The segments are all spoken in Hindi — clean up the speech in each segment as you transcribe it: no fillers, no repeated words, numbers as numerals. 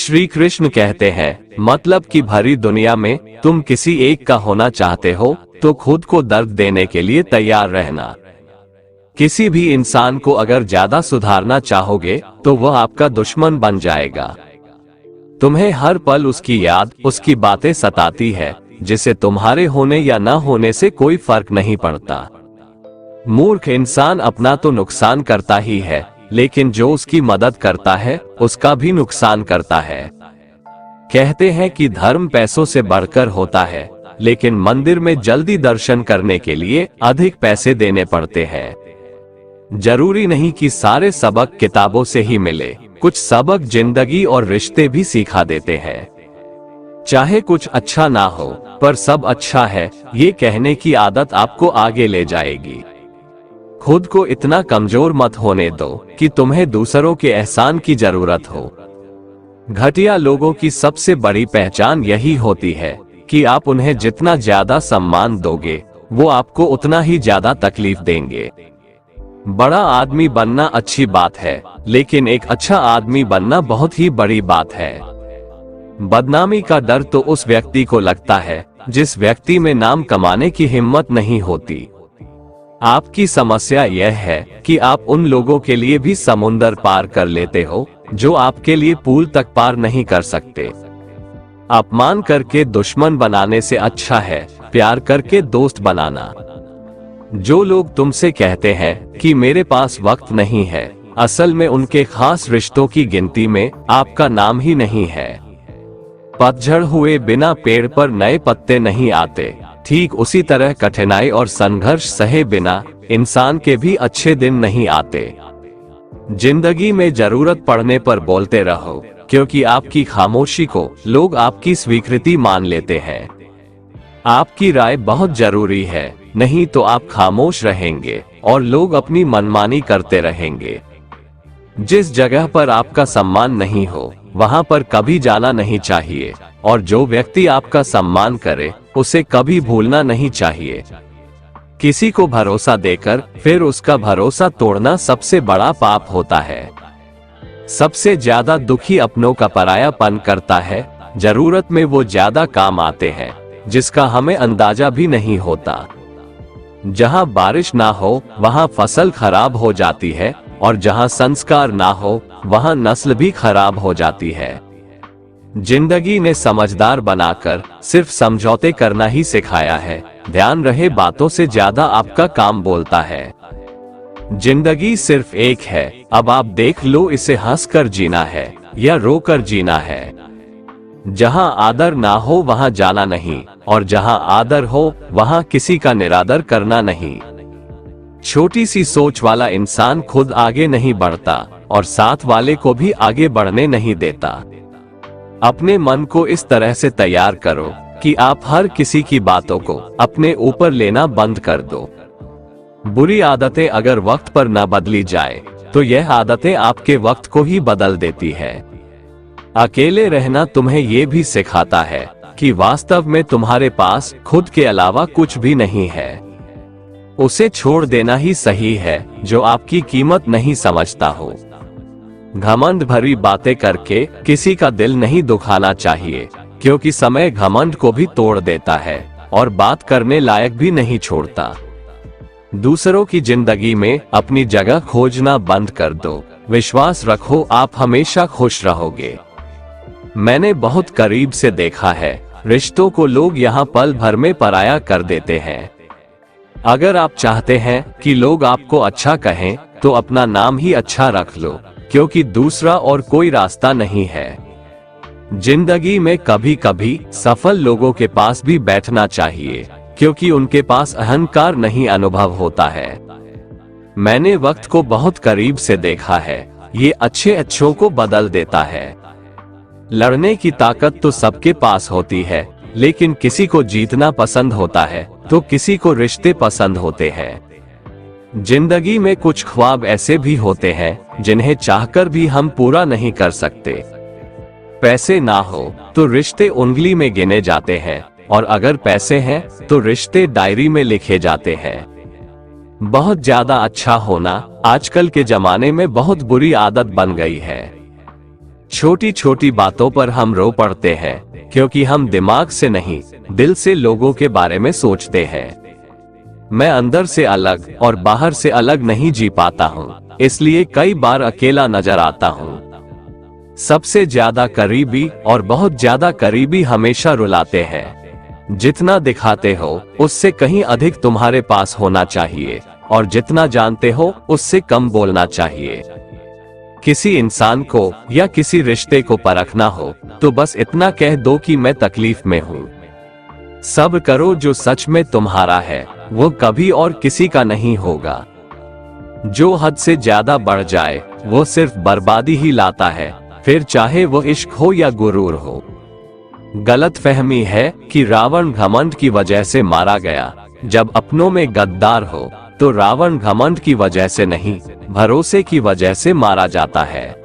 श्री कृष्ण कहते हैं, मतलब की भरी दुनिया में तुम किसी एक का होना चाहते हो तो खुद को दर्द देने के लिए तैयार रहना। किसी भी इंसान को अगर ज्यादा सुधारना चाहोगे तो वह आपका दुश्मन बन जाएगा। तुम्हें हर पल उसकी याद, उसकी बातें सताती है, जिसे तुम्हारे होने या न होने से कोई फर्क नहीं पड़ता। मूर्ख इंसान अपना तो नुकसान करता ही है, लेकिन जो उसकी मदद करता है उसका भी नुकसान करता है। कहते हैं कि धर्म पैसों से बढ़कर होता है, लेकिन मंदिर में जल्दी दर्शन करने के लिए अधिक पैसे देने पड़ते हैं। जरूरी नहीं कि सारे सबक किताबों से ही मिले, कुछ सबक जिंदगी और रिश्ते भी सिखा देते हैं। चाहे कुछ अच्छा ना हो, पर सब अच्छा है, ये कहने की आदत आपको आगे ले जाएगी। खुद को इतना कमजोर मत होने दो कि तुम्हें दूसरों के एहसान की जरूरत हो। घटिया लोगों की सबसे बड़ी पहचान यही होती है कि आप उन्हें जितना ज्यादा सम्मान दोगे, वो आपको उतना ही ज्यादा तकलीफ देंगे। बड़ा आदमी बनना अच्छी बात है, लेकिन एक अच्छा आदमी बनना बहुत ही बड़ी बात है। बदनामी का डर तो उस व्यक्ति को लगता है जिस व्यक्ति में नाम कमाने की हिम्मत नहीं होती। आपकी समस्या यह है कि आप उन लोगों के लिए भी समुंदर पार कर लेते हो जो आपके लिए पुल तक पार नहीं कर सकते। अपमान करके दुश्मन बनाने से अच्छा है प्यार करके दोस्त बनाना। जो लोग तुमसे कहते हैं कि मेरे पास वक्त नहीं है, असल में उनके खास रिश्तों की गिनती में आपका नाम ही नहीं है। पतझड़ हुए बिना पेड़ पर नए पत्ते नहीं आते, ठीक उसी तरह कठिनाई और संघर्ष सहे बिना इंसान के भी अच्छे दिन नहीं आते। जिंदगी में जरूरत पड़ने पर बोलते रहो, क्योंकि आपकी खामोशी को लोग आपकी स्वीकृति मान लेते हैं। आपकी राय बहुत जरूरी है, नहीं तो आप खामोश रहेंगे और लोग अपनी मनमानी करते रहेंगे। जिस जगह पर आपका सम्मान नहीं हो, वहां पर कभी जाना नहीं चाहिए, और जो व्यक्ति आपका सम्मान करे उसे कभी भूलना नहीं चाहिए। किसी को भरोसा देकर फिर उसका भरोसा तोड़ना सबसे बड़ा पाप होता है। सबसे ज्यादा दुखी अपनों का परायापन करता है। जरूरत में वो ज्यादा काम आते हैं जिसका हमें अंदाजा भी नहीं होता। जहां बारिश ना हो वहां फसल खराब हो जाती है, और जहां संस्कार ना हो वहां नस्ल भी खराब हो जाती है। जिंदगी ने समझदार बनाकर सिर्फ समझौते करना ही सिखाया है। ध्यान रहे, बातों से ज्यादा आपका काम बोलता है। जिंदगी सिर्फ एक है, अब आप देख लो इसे हंसकर जीना है या रोकर जीना है। जहां आदर ना हो वहां जाना नहीं, और जहां आदर हो वहां किसी का निरादर करना नहीं। छोटी सी सोच वाला इंसान खुद आगे नहीं बढ़ता और साथ वाले को भी आगे बढ़ने नहीं देता। अपने मन को इस तरह से तैयार करो कि आप हर किसी की बातों को अपने ऊपर लेना बंद कर दो। बुरी आदतें अगर वक्त पर न बदली जाए तो यह आदतें आपके वक्त को ही बदल देती है। अकेले रहना तुम्हें ये भी सिखाता है कि वास्तव में तुम्हारे पास खुद के अलावा कुछ भी नहीं है। उसे छोड़ देना ही सही है जो आपकी कीमत नहीं समझता हो। घमंड भरी बातें करके किसी का दिल नहीं दुखाना चाहिए, क्योंकि समय घमंड को भी तोड़ देता है और बात करने लायक भी नहीं छोड़ता। दूसरों की जिंदगी में अपनी जगह खोजना बंद कर दो। विश्वास रखो, आप हमेशा खुश रहोगे। मैंने बहुत करीब से देखा है, रिश्तों को लोग यहाँ पल भर में पराया कर देते हैं। अगर आप चाहते हैं कि लोग आपको अच्छा कहें तो अपना नाम ही अच्छा रख लो, क्योंकि दूसरा और कोई रास्ता नहीं है। जिंदगी में कभी कभी सफल लोगों के पास भी बैठना चाहिए, क्योंकि उनके पास अहंकार नहीं अनुभव होता है। मैंने वक्त को बहुत करीब से देखा है, ये अच्छे अच्छों को बदल देता है। लड़ने की ताकत तो सबके पास होती है, लेकिन किसी को जीतना पसंद होता है तो किसी को रिश्ते पसंद होते हैं। जिंदगी में कुछ ख्वाब ऐसे भी होते हैं जिन्हें चाहकर भी हम पूरा नहीं कर सकते। पैसे ना हो तो रिश्ते उंगली में गिने जाते हैं, और अगर पैसे हैं तो रिश्ते डायरी में लिखे जाते हैं। बहुत ज्यादा अच्छा होना आजकल के जमाने में बहुत बुरी आदत बन गई है। छोटी छोटी बातों पर हम रो पड़ते हैं क्योंकि हम दिमाग से नहीं, दिल से लोगों के बारे में सोचते हैं। मैं अंदर से अलग और बाहर से अलग नहीं जी पाता हूँ, इसलिए कई बार अकेला नजर आता हूँ। सबसे ज्यादा करीबी और बहुत ज्यादा करीबी हमेशा रुलाते हैं। जितना दिखाते हो उससे कहीं अधिक तुम्हारे पास होना चाहिए, और जितना जानते हो उससे कम बोलना चाहिए। किसी इंसान को या किसी रिश्ते को परखना हो तो बस इतना कह दो कि मैं तकलीफ में हूँ। सब करो जो सच में तुम्हारा है, वो कभी और किसी का नहीं होगा। जो हद से ज्यादा बढ़ जाए वो सिर्फ बर्बादी ही लाता है, फिर चाहे वो इश्क हो या गुरूर हो। गलतफहमी है कि रावण घमंड की वजह से मारा गया। जब अपनों में गद्दार हो तो रावण घमंड की वजह से नहीं, भरोसे की वजह से मारा जाता है।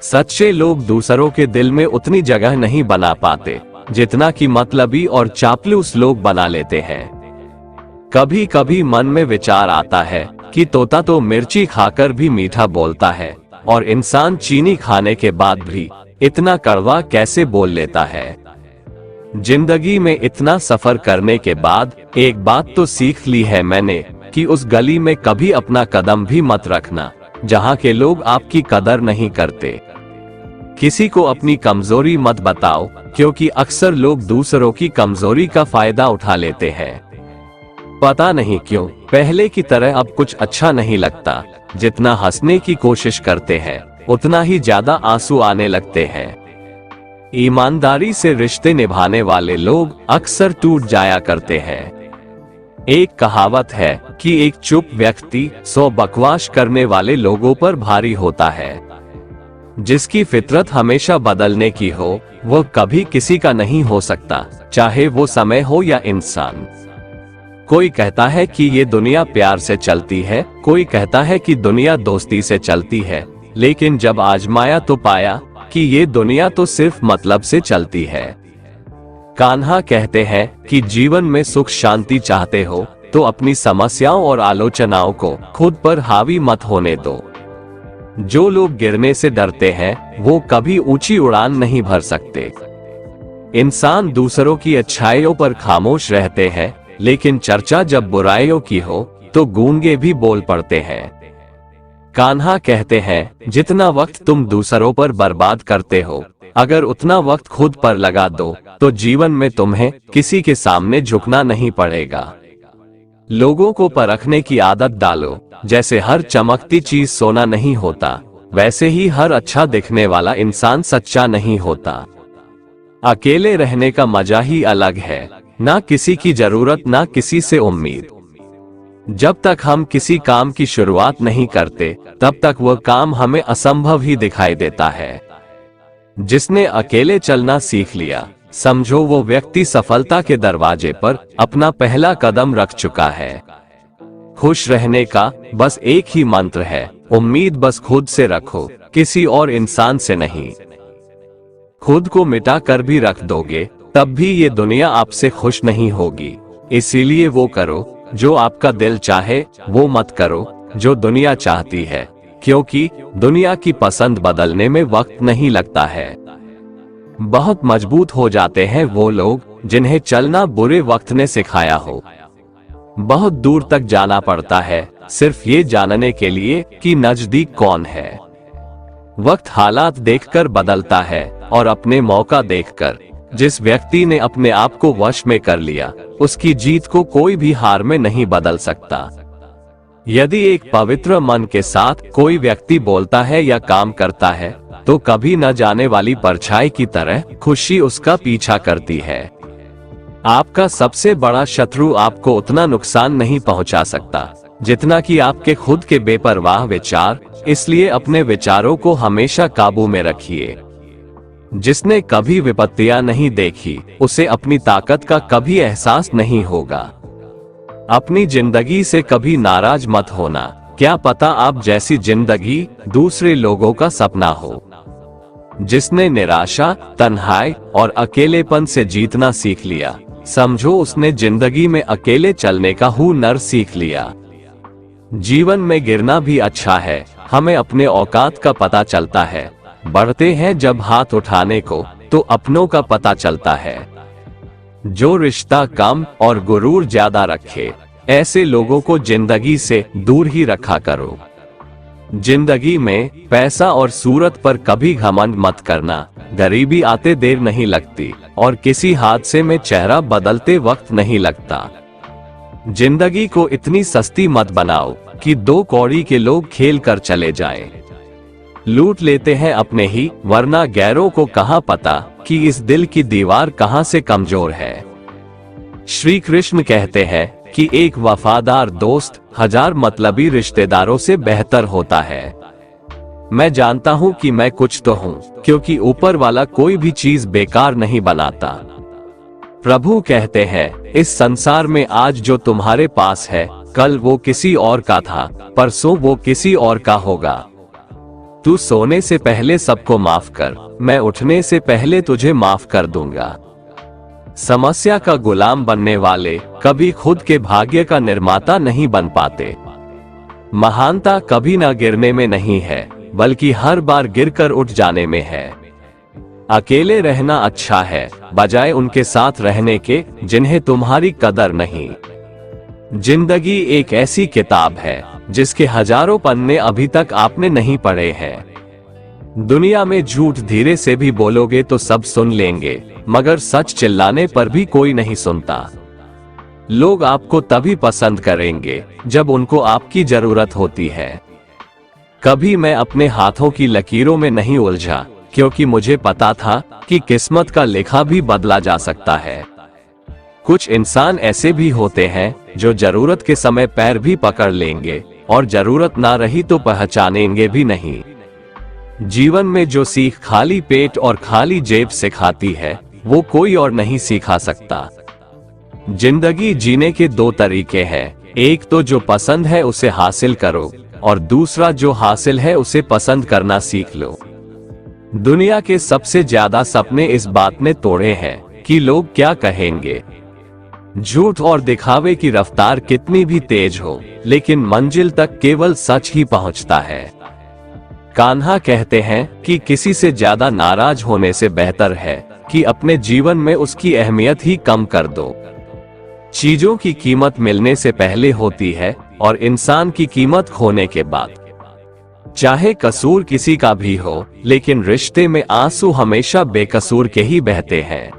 सच्चे लोग दूसरों के दिल में उतनी जगह नहीं बना पाते जितना कि मतलबी और चापलूस लोग बना लेते हैं। कभी कभी मन में विचार आता है कि तोता तो मिर्ची खाकर भी मीठा बोलता है, और इंसान चीनी खाने के बाद भी इतना कड़वा कैसे बोल लेता है। जिंदगी में इतना सफर करने के बाद एक बात तो सीख ली है मैंने कि उस गली में कभी अपना कदम भी मत रखना जहां के लोग आपकी कदर नहीं करते। किसी को अपनी कमजोरी मत बताओ, क्योंकि अक्सर लोग दूसरों की कमजोरी का फायदा उठा लेते हैं। पता नहीं क्यों पहले की तरह अब कुछ अच्छा नहीं लगता। जितना हंसने की कोशिश करते हैं उतना ही ज्यादा आंसू आने लगते हैं। ईमानदारी से रिश्ते निभाने वाले लोग अक्सर टूट जाया करते हैं। एक कहावत है कि एक चुप व्यक्ति 100 बकवास करने वाले लोगों पर भारी होता है। जिसकी फितरत हमेशा बदलने की हो वो कभी किसी का नहीं हो सकता, चाहे वो समय हो या इंसान। कोई कहता है कि ये दुनिया प्यार से चलती है, कोई कहता है कि दुनिया दोस्ती से चलती है, लेकिन जब आजमाया तो पाया कि ये दुनिया तो सिर्फ मतलब से चलती है। कान्हा कहते हैं कि जीवन में सुख शांति चाहते हो तो अपनी समस्याओं और आलोचनाओं को खुद पर हावी मत होने दो। जो लोग गिरने से डरते हैं वो कभी ऊंची उड़ान नहीं भर सकते। इंसान दूसरों की अच्छाइयों पर खामोश रहते हैं, लेकिन चर्चा जब बुराइयों की हो तो गूंगे भी बोल पड़ते हैं। कान्हा कहते हैं, जितना वक्त तुम दूसरों पर बर्बाद करते हो, अगर उतना वक्त खुद पर लगा दो तो जीवन में तुम्हें किसी के सामने झुकना नहीं पड़ेगा। लोगों को परखने की आदत डालो। जैसे हर चमकती चीज सोना नहीं होता, वैसे ही हर अच्छा दिखने वाला इंसान सच्चा नहीं होता। अकेले रहने का मजा ही अलग है, ना किसी की जरूरत ना किसी से उम्मीद। जब तक हम किसी काम की शुरुआत नहीं करते तब तक वह काम हमें असंभव ही दिखाई देता है। जिसने अकेले चलना सीख लिया, समझो वो व्यक्ति सफलता के दरवाजे पर अपना पहला कदम रख चुका है। खुश रहने का बस एक ही मंत्र है, उम्मीद बस खुद से रखो, किसी और इंसान से नहीं। खुद को मिटा कर भी रख दोगे तब भी ये दुनिया आपसे खुश नहीं होगी। इसीलिए वो करो जो आपका दिल चाहे, वो मत करो जो दुनिया चाहती है, क्योंकि दुनिया की पसंद बदलने में वक्त नहीं लगता है। बहुत मजबूत हो जाते हैं वो लोग जिन्हें चलना बुरे वक्त ने सिखाया हो। बहुत दूर तक जाना पड़ता है सिर्फ ये जानने के लिए कि नजदीक कौन है। वक्त हालात देखकर बदलता है और अपने मौका देखकर। जिस व्यक्ति ने अपने आप को वश में कर लिया, उसकी जीत को कोई भी हार में नहीं बदल सकता। यदि एक पवित्र मन के साथ कोई व्यक्ति बोलता है या काम करता है तो कभी न जाने वाली परछाई की तरह खुशी उसका पीछा करती है। आपका सबसे बड़ा शत्रु आपको उतना नुकसान नहीं पहुंचा सकता जितना कि आपके खुद के बेपरवाह विचार। इसलिए अपने विचारों को हमेशा काबू में रखिए। जिसने कभी विपत्तियां नहीं देखी, उसे अपनी ताकत का कभी एहसास नहीं होगा। अपनी जिंदगी से कभी नाराज मत होना, क्या पता आप जैसी जिंदगी दूसरे लोगों का सपना हो। जिसने निराशा, तन्हाई और अकेलेपन से जीतना सीख लिया, समझो उसने जिंदगी में अकेले चलने का हुनर सीख लिया। जीवन में गिरना भी अच्छा है, हमें अपने औकात का पता चलता है। बढ़ते हैं जब हाथ उठाने को तो अपनों का पता चलता है। जो रिश्ता कम और गुरूर ज्यादा रखे, ऐसे लोगों को जिंदगी से दूर ही रखा करो। जिंदगी में पैसा और सूरत पर कभी घमंड मत करना। गरीबी आते देर नहीं लगती और किसी हादसे में चेहरा बदलते वक्त नहीं लगता। जिंदगी को इतनी सस्ती मत बनाओ कि 2 कौड़ी के लोग खेल कर चले जाएं। लूट लेते हैं अपने ही, वरना गैरों को कहां पता कि इस दिल की दीवार कहां से कमजोर है। श्री कृष्ण कहते हैं कि एक वफादार दोस्त 1000 मतलबी रिश्तेदारों से बेहतर होता है। मैं जानता हूं कि मैं कुछ तो हूं, क्योंकि ऊपर वाला कोई भी चीज बेकार नहीं बनाता। प्रभु कहते हैं, इस संसार में आज जो तुम्हारे पास है, कल वो किसी और का था, परसों वो किसी और का होगा। तू सोने से पहले सबको माफ कर, मैं उठने से पहले तुझे माफ कर दूंगा। समस्या का गुलाम बनने वाले कभी खुद के भाग्य का निर्माता नहीं बन पाते। महानता कभी ना गिरने में नहीं है, बल्कि हर बार गिरकर उठ जाने में है। अकेले रहना अच्छा है, बजाय उनके साथ रहने के जिन्हें तुम्हारी कदर नहीं। जिंदगी एक ऐसी किताब है जिसके हजारों पन्ने अभी तक आपने नहीं पढ़े हैं। दुनिया में झूठ धीरे से भी बोलोगे तो सब सुन लेंगे, मगर सच चिल्लाने पर भी कोई नहीं सुनता। लोग आपको तभी पसंद करेंगे जब उनको आपकी जरूरत होती है। कभी मैं अपने हाथों की लकीरों में नहीं उलझा, क्योंकि मुझे पता था कि किस्मत का लेखा भी बदला जा सकता है। कुछ इंसान ऐसे भी होते हैं जो जरूरत के समय पैर भी पकड़ लेंगे और जरूरत ना रही तो पहचानेंगे भी नहीं। जीवन में जो सीख खाली पेट और खाली जेब से खाती है, वो कोई और नहीं सिखा सकता। जिंदगी जीने के 2 तरीके हैं, एक तो जो पसंद है उसे हासिल करो, और दूसरा जो हासिल है उसे पसंद करना सीख लो। दुनिया के सबसे ज्यादा सपने इस बात ने तोड़े हैं कि लोग क्या कहेंगे। झूठ और दिखावे की रफ्तार कितनी भी तेज हो, लेकिन मंजिल तक केवल सच ही पहुंचता है। कान्हा कहते हैं कि किसी से ज्यादा नाराज होने से बेहतर है कि अपने जीवन में उसकी अहमियत ही कम कर दो। चीजों की कीमत मिलने से पहले होती है और इंसान की कीमत खोने के बाद। चाहे कसूर किसी का भी हो, लेकिन रिश्ते में आंसू हमेशा बेकसूर के ही बहते हैं।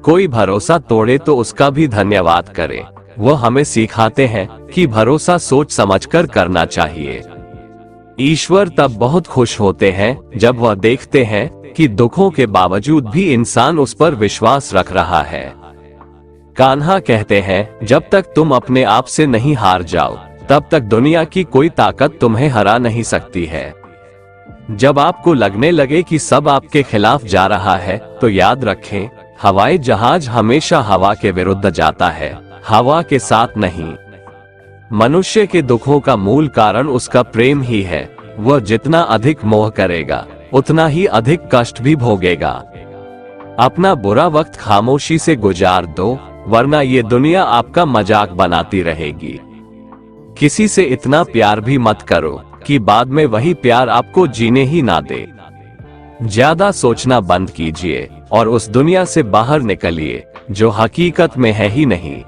कोई भरोसा तोड़े तो उसका भी धन्यवाद करे। वो हमें सिखाते हैं कि भरोसा सोच समझकर करना चाहिए। ईश्वर तब बहुत खुश होते हैं जब वह देखते हैं कि दुखों के बावजूद भी इंसान उस पर विश्वास रख रहा है। कान्हा कहते हैं, जब तक तुम अपने आप से नहीं हार जाओ, तब तक दुनिया की कोई ताकत तुम्हें हरा नहीं सकती है। जब आपको लगने लगे कि सब आपके खिलाफ जा रहा है, तो याद रखें, हवाई जहाज हमेशा हवा के विरुद्ध जाता है, हवा के साथ नहीं। मनुष्य के दुखों का मूल कारण उसका प्रेम ही है। वह जितना अधिक मोह करेगा, उतना ही अधिक कष्ट भी भोगेगा। अपना बुरा वक्त खामोशी से गुजार दो, वरना ये दुनिया आपका मजाक बनाती रहेगी। किसी से इतना प्यार भी मत करो कि बाद में वही प्यार आपको जीने ही ना दे। ज्यादा सोचना बंद कीजिए और उस दुनिया से बाहर निकलिए जो हकीकत में है ही नहीं।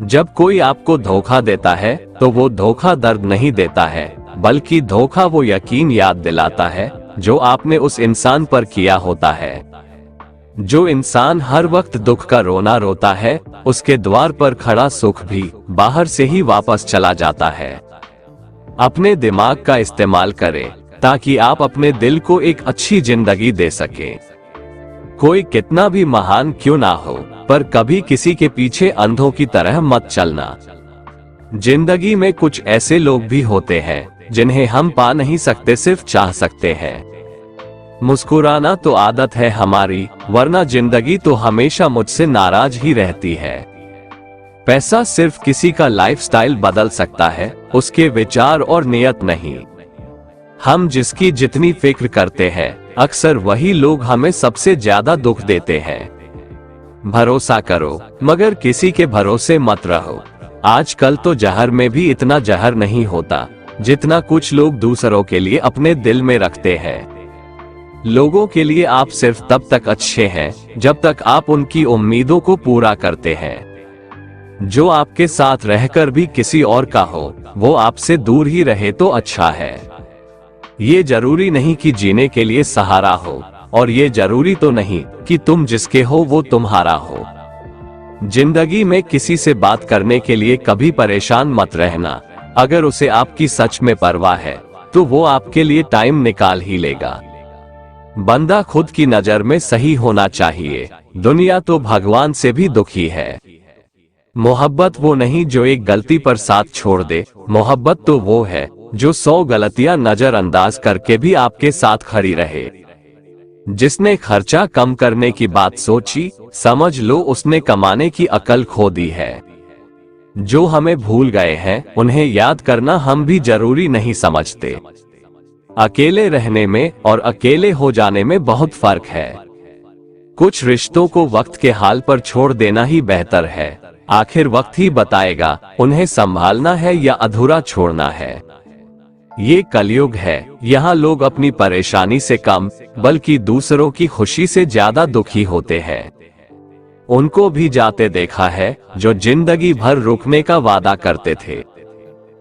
जब कोई आपको धोखा देता है तो वो धोखा दर्द नहीं देता है, बल्कि धोखा वो यकीन याद दिलाता है जो आपने उस इंसान पर किया होता है। जो इंसान हर वक्त दुख का रोना रोता है, उसके द्वार पर खड़ा सुख भी बाहर से ही वापस चला जाता है। अपने दिमाग का इस्तेमाल करें ताकि आप अपने दिल को एक अच्छी जिंदगी दे सकें। कोई कितना भी महान क्यों ना हो, पर कभी किसी के पीछे अंधों की तरह मत चलना। जिंदगी में कुछ ऐसे लोग भी होते हैं जिन्हें हम पा नहीं सकते, सिर्फ चाह सकते हैं। मुस्कुराना तो आदत है हमारी, वरना जिंदगी तो हमेशा मुझसे नाराज ही रहती है। पैसा सिर्फ किसी का लाइफस्टाइल बदल सकता है, उसके विचार और नियत नहीं। हम जिसकी जितनी फिक्र करते हैं, अक्सर वही लोग हमें सबसे ज्यादा दुख देते हैं। भरोसा करो, मगर किसी के भरोसे मत रहो। आजकल तो जहर में भी इतना जहर नहीं होता जितना कुछ लोग दूसरों के लिए अपने दिल में रखते हैं। लोगों के लिए आप सिर्फ तब तक अच्छे हैं जब तक आप उनकी उम्मीदों को पूरा करते हैं। जो आपके साथ रहकर भी किसी और का हो, वो आपसे दूर ही रहे तो अच्छा है। ये जरूरी नहीं कि जीने के लिए सहारा हो, और ये जरूरी तो नहीं कि तुम जिसके हो वो तुम्हारा हो। जिंदगी में किसी से बात करने के लिए कभी परेशान मत रहना। अगर उसे आपकी सच में परवाह है तो वो आपके लिए टाइम निकाल ही लेगा। बंदा खुद की नजर में सही होना चाहिए, दुनिया तो भगवान से भी दुखी है। मोहब्बत वो नहीं जो एक गलती पर साथ छोड़ दे, मोहब्बत तो वो है जो 100 गलतियां नजरअंदाज करके भी आपके साथ खड़ी रहे। जिसने खर्चा कम करने की बात सोची, समझ लो उसने कमाने की अकल खो दी है। जो हमें भूल गए हैं उन्हें याद करना हम भी जरूरी नहीं समझते। अकेले रहने में और अकेले हो जाने में बहुत फर्क है। कुछ रिश्तों को वक्त के हाल पर छोड़ देना ही बेहतर है। आखिर वक्त ही बताएगा उन्हें संभालना है या अधूरा छोड़ना है। ये कलयुग है, यहाँ लोग अपनी परेशानी से कम बल्कि दूसरों की खुशी से ज्यादा दुखी होते हैं। उनको भी जाते देखा है जो जिंदगी भर रुकने का वादा करते थे।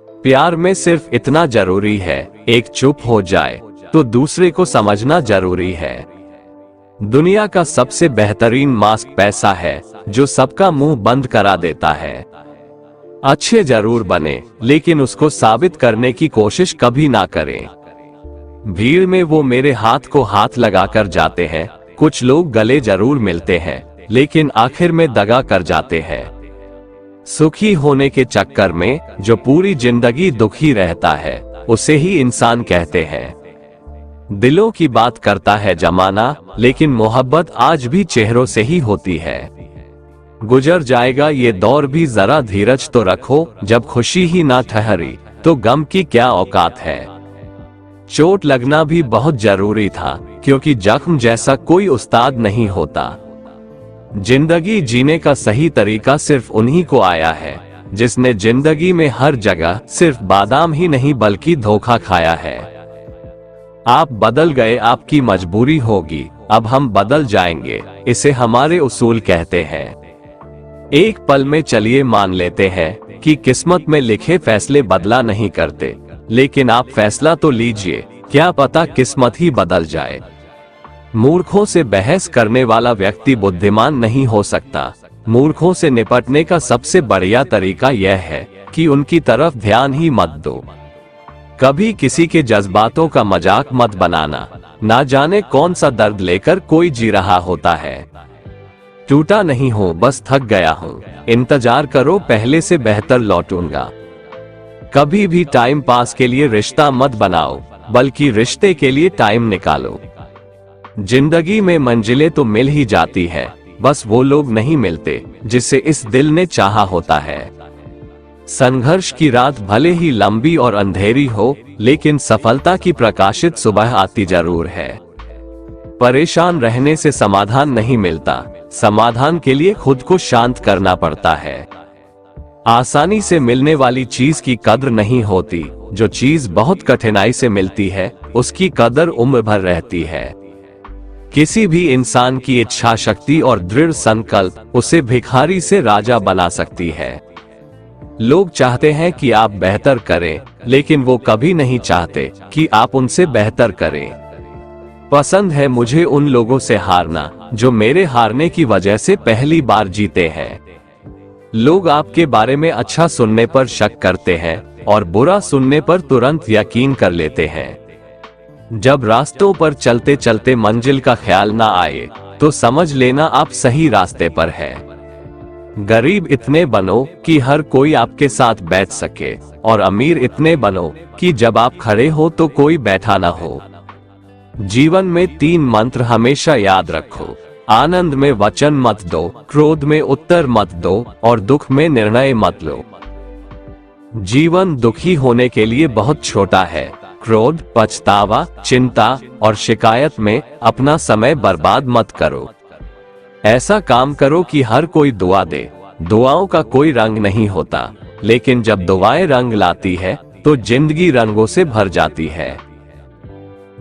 प्यार में सिर्फ इतना जरूरी है, एक चुप हो जाए तो दूसरे को समझना जरूरी है। दुनिया का सबसे बेहतरीन मास्क पैसा है जो सबका मुंह बंद करा देता है। अच्छे जरूर बने, लेकिन उसको साबित करने की कोशिश कभी ना करें। भीड़ में वो मेरे हाथ को हाथ लगाकर जाते हैं। कुछ लोग गले जरूर मिलते हैं, लेकिन आखिर में दगा कर जाते हैं। सुखी होने के चक्कर में जो पूरी जिंदगी दुखी रहता है, उसे ही इंसान कहते हैं। दिलों की बात करता है जमाना, लेकिन मोहब्बत आज भी चेहरों से ही होती है। गुजर जाएगा ये दौर भी, जरा धीरज तो रखो। जब खुशी ही ना ठहरी तो गम की क्या औकात है। चोट लगना भी बहुत जरूरी था, क्योंकि जख्म जैसा कोई उस्ताद नहीं होता। जिंदगी जीने का सही तरीका सिर्फ उन्हीं को आया है जिसने जिंदगी में हर जगह सिर्फ बादाम ही नहीं बल्कि धोखा खाया है। आप बदल गए, आपकी मजबूरी होगी, अब हम बदल जाएंगे, इसे हमारे उसूल कहते हैं। एक पल में चलिए मान लेते हैं कि किस्मत में लिखे फैसले बदला नहीं करते, लेकिन आप फैसला तो लीजिए, क्या पता किस्मत ही बदल जाए। मूर्खों से बहस करने वाला व्यक्ति बुद्धिमान नहीं हो सकता। मूर्खों से निपटने का सबसे बढ़िया तरीका यह है कि उनकी तरफ ध्यान ही मत दो। कभी किसी के जज्बातों का मजाक मत बनाना। ना जाने कौन सा दर्द लेकर कोई जी रहा होता है। टूटा नहीं हूँ, बस थक गया हूँ। इंतजार करो, पहले से बेहतर लौटूंगा। कभी भी टाइम पास के लिए रिश्ता मत बनाओ, बल्कि रिश्ते के लिए टाइम निकालो। जिंदगी में मंजिलें तो मिल ही जाती है, बस वो लोग नहीं मिलते जिसे इस दिल ने चाहा होता है। संघर्ष की रात भले ही लंबी और अंधेरी हो, लेकिन सफलता की प्रकाशित सुबह आती जरूर है। परेशान रहने से समाधान नहीं मिलता, समाधान के लिए खुद को शांत करना पड़ता है। आसानी से मिलने वाली चीज की कद्र नहीं होती, जो चीज बहुत कठिनाई से मिलती है उसकी कदर उम्र भर रहती है। किसी भी इंसान की इच्छा शक्ति और दृढ़ संकल्प उसे भिखारी से राजा बना सकती है। लोग चाहते हैं कि आप बेहतर करें, लेकिन वो कभी नहीं चाहते कि आप उनसे बेहतर करें। पसंद है मुझे उन लोगों से हारना जो मेरे हारने की वजह से पहली बार जीते हैं। लोग आपके बारे में अच्छा सुनने पर शक करते हैं और बुरा सुनने पर तुरंत यकीन कर लेते हैं। जब रास्तों पर चलते चलते मंजिल का ख्याल ना आए तो समझ लेना आप सही रास्ते पर है। गरीब इतने बनो कि हर कोई आपके साथ बैठ सके, और अमीर इतने बनो कि जब आप खड़े हो तो कोई बैठा ना हो। जीवन में 3 मंत्र हमेशा याद रखो। आनंद में वचन मत दो, क्रोध में उत्तर मत दो, और दुख में निर्णय मत लो। जीवन दुखी होने के लिए बहुत छोटा है। क्रोध, पछतावा, चिंता और शिकायत में अपना समय बर्बाद मत करो। ऐसा काम करो कि हर कोई दुआ दे। दुआओं का कोई रंग नहीं होता, लेकिन जब दुआएं रंग लाती है तो जिंदगी रंगों से भर जाती है।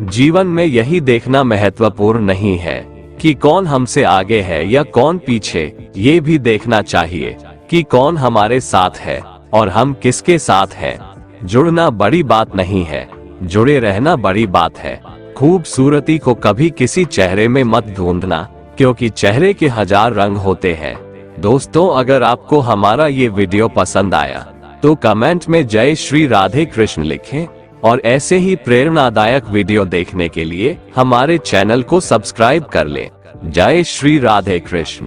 जीवन में यही देखना महत्वपूर्ण नहीं है कि कौन हमसे आगे है या कौन पीछे, ये भी देखना चाहिए कि कौन हमारे साथ है और हम किसके साथ हैं। जुड़ना बड़ी बात नहीं है, जुड़े रहना बड़ी बात है। खूबसूरती को कभी किसी चेहरे में मत ढूंढना, क्योंकि चेहरे के 1000 रंग होते हैं। दोस्तों, अगर आपको हमारा ये वीडियो पसंद आया तो कमेंट में जय श्री राधे कृष्ण लिखें और ऐसे ही प्रेरणादायक वीडियो देखने के लिए हमारे चैनल को सब्सक्राइब कर लें। जय श्री राधे कृष्ण।